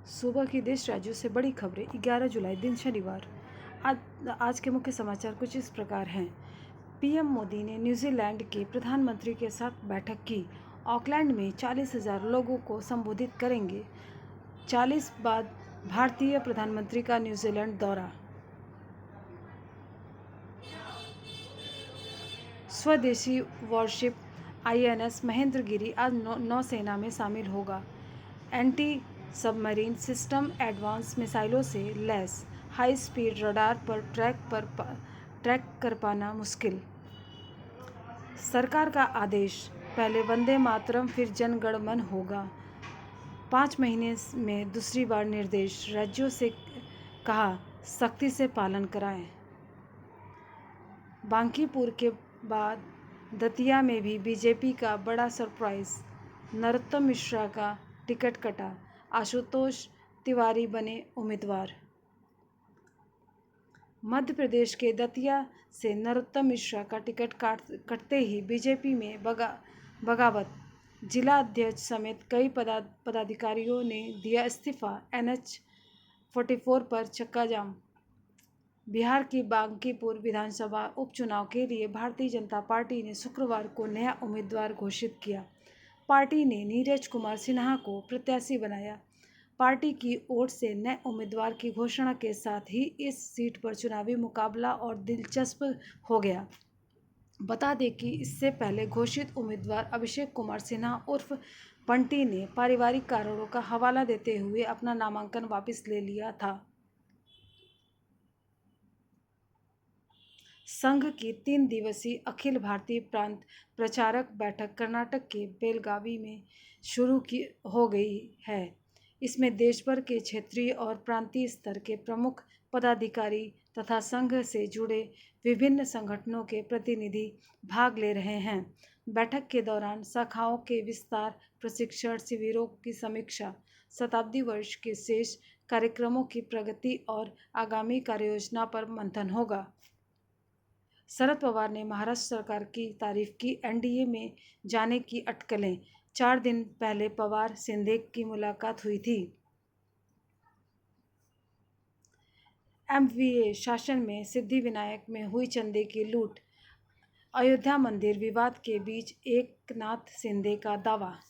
सुबह की देश राज्यों से बड़ी खबरें 11 जुलाई दिन शनिवार। आज के मुख्य समाचार कुछ इस प्रकार हैं। पीएम मोदी ने न्यूजीलैंड के प्रधानमंत्री के साथ बैठक की। ऑकलैंड में 40,000 लोगों को संबोधित करेंगे। 40 बाद भारतीय प्रधानमंत्री का न्यूजीलैंड दौरा। स्वदेशी वॉरशिप INS महेंद्रगिरी आज नौसेना में शामिल होगा। एंटी सबमरीन सिस्टम एडवांस मिसाइलों से लैस, हाई स्पीड रडार पर ट्रैक कर पाना मुश्किल। सरकार का आदेश, पहले वंदे मातरम फिर जन गण मन होगा। 5 महीने में दूसरी बार निर्देश, राज्यों से कहा सख्ती से पालन कराएं। बांकीपुर के बाद दतिया में भी बीजेपी का बड़ा सरप्राइज, नरोत्तम मिश्रा का टिकट कटा, आशुतोष तिवारी बने उम्मीदवार। मध्य प्रदेश के दतिया से नरोत्तम मिश्रा का टिकट कटते ही बीजेपी में बगावत। जिला अध्यक्ष समेत कई पदाधिकारियों ने दिया इस्तीफा। NH 44 पर चक्का जाम। बिहार की बांकीपुर विधानसभा उपचुनाव के लिए भारतीय जनता पार्टी ने शुक्रवार को नया उम्मीदवार घोषित किया। पार्टी ने नीरज कुमार सिन्हा को प्रत्याशी बनाया। पार्टी की ओर से नए उम्मीदवार की घोषणा के साथ ही इस सीट पर चुनावी मुकाबला और दिलचस्प हो गया। बता दें कि इससे पहले घोषित उम्मीदवार अभिषेक कुमार सिन्हा उर्फ पंटी ने पारिवारिक कारणों का हवाला देते हुए अपना नामांकन वापस ले लिया था। संघ की 3 दिवसीय अखिल भारतीय प्रांत प्रचारक बैठक कर्नाटक के बेलगावी में शुरू हो गई है। इसमें देश भर के क्षेत्रीय और प्रांतीय स्तर के प्रमुख पदाधिकारी तथा संघ से जुड़े विभिन्न संगठनों के प्रतिनिधि भाग ले रहे हैं। बैठक के दौरान शाखाओं के विस्तार, प्रशिक्षण शिविरों की समीक्षा, शताब्दी वर्ष के शेष कार्यक्रमों की प्रगति और आगामी कार्ययोजना पर मंथन होगा। शरद पवार ने महाराष्ट्र सरकार की तारीफ की। NDA में जाने की अटकलें। 4 दिन पहले पवार शिंदे की मुलाकात हुई थी। MVA शासन में सिद्धिविनायक में हुई चंदे की लूट। अयोध्या मंदिर विवाद के बीच एकनाथ शिंदे का दावा।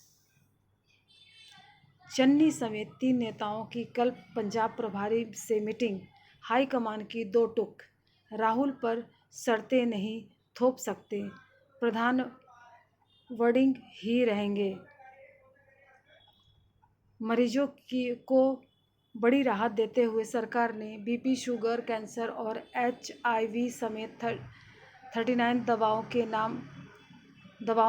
चन्नी समेत 3 नेताओं की कल पंजाब प्रभारी से मीटिंग। हाईकमान की 2 टूक। राहुल पर शर्तें नहीं थोप सकते, प्रधान वर्डिंग ही रहेंगे। मरीजों को बड़ी राहत देते हुए सरकार ने BP, शुगर, कैंसर और HIV समेत 39 दवाओं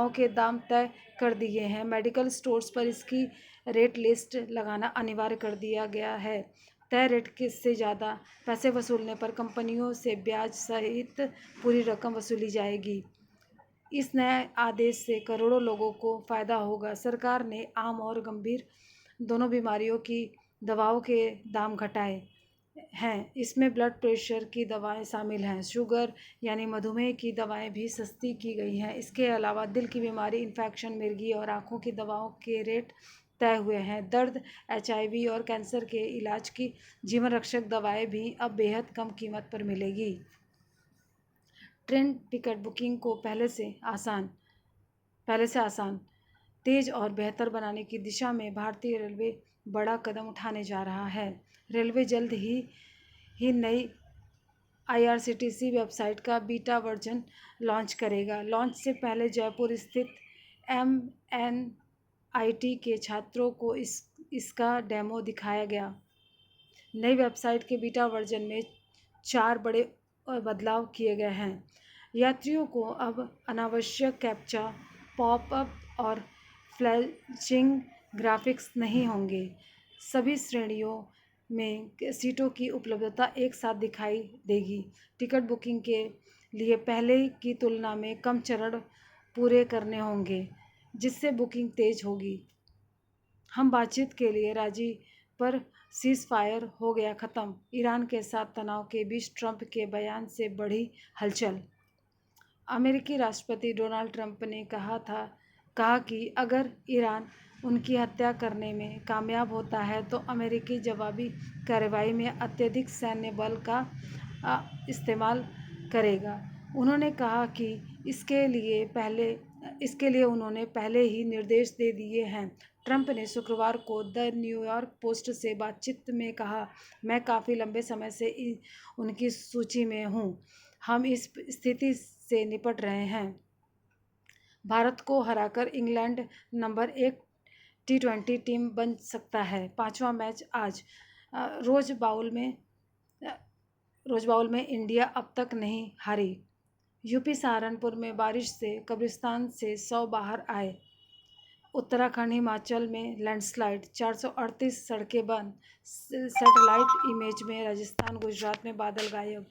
के दाम तय कर दिए हैं। मेडिकल स्टोर्स पर इसकी रेट लिस्ट लगाना अनिवार्य कर दिया गया है। तय रेट से ज़्यादा पैसे वसूलने पर कंपनियों से ब्याज सहित पूरी रकम वसूली जाएगी। इस नए आदेश से करोड़ों लोगों को फ़ायदा होगा। सरकार ने आम और गंभीर दोनों बीमारियों की दवाओं के दाम घटाए हैं। इसमें ब्लड प्रेशर की दवाएं शामिल हैं। शुगर यानी मधुमेह की दवाएं भी सस्ती की गई हैं। इसके अलावा दिल की बीमारी, इन्फेक्शन, मिर्गी और आँखों की दवाओं के रेट तय हुए हैं। दर्द, HIV और कैंसर के इलाज की जीवन रक्षक दवाएं भी अब बेहद कम कीमत पर मिलेगी। ट्रेन टिकट बुकिंग को पहले से आसान, तेज और बेहतर बनाने की दिशा में भारतीय रेलवे बड़ा कदम उठाने जा रहा है। रेलवे जल्द ही नई IRCTC वेबसाइट का बीटा वर्जन लॉन्च करेगा। लॉन्च से पहले जयपुर स्थित MNIT के छात्रों को इसका डेमो दिखाया गया। नई वेबसाइट के बीटा वर्जन में 4 बड़े बदलाव किए गए हैं। यात्रियों को अब अनावश्यक कैप्चा, पॉपअप और फ्लैशिंग ग्राफिक्स नहीं होंगे। सभी श्रेणियों में सीटों की उपलब्धता एक साथ दिखाई देगी। टिकट बुकिंग के लिए पहले की तुलना में कम चरण पूरे करने होंगे, जिससे बुकिंग तेज होगी। हम बातचीत के लिए राजी, पर सीज़फायर हो गया ख़त्म। ईरान के साथ तनाव के बीच ट्रंप के बयान से बढ़ी हलचल। अमेरिकी राष्ट्रपति डोनाल्ड ट्रंप ने कहा कि अगर ईरान उनकी हत्या करने में कामयाब होता है तो अमेरिकी जवाबी कार्रवाई में अत्यधिक सैन्य बल का इस्तेमाल करेगा। उन्होंने कहा कि इसके लिए उन्होंने पहले ही निर्देश दे दिए हैं। ट्रंप ने शुक्रवार को द न्यूयॉर्क पोस्ट से बातचीत में कहा, मैं काफ़ी लंबे समय से उनकी सूची में हूँ। हम इस स्थिति से निपट रहे हैं। भारत को हराकर इंग्लैंड नंबर 1 T20 टीम बन सकता है। 5वां मैच आज। रोज बाउल में इंडिया अब तक नहीं हारी। यूपी सहारनपुर में बारिश से कब्रिस्तान से 100 बाहर आए। उत्तराखंड हिमाचल में लैंडस्लाइड, 438 सड़कें बंद। सैटेलाइट इमेज में राजस्थान गुजरात में बादल गायब।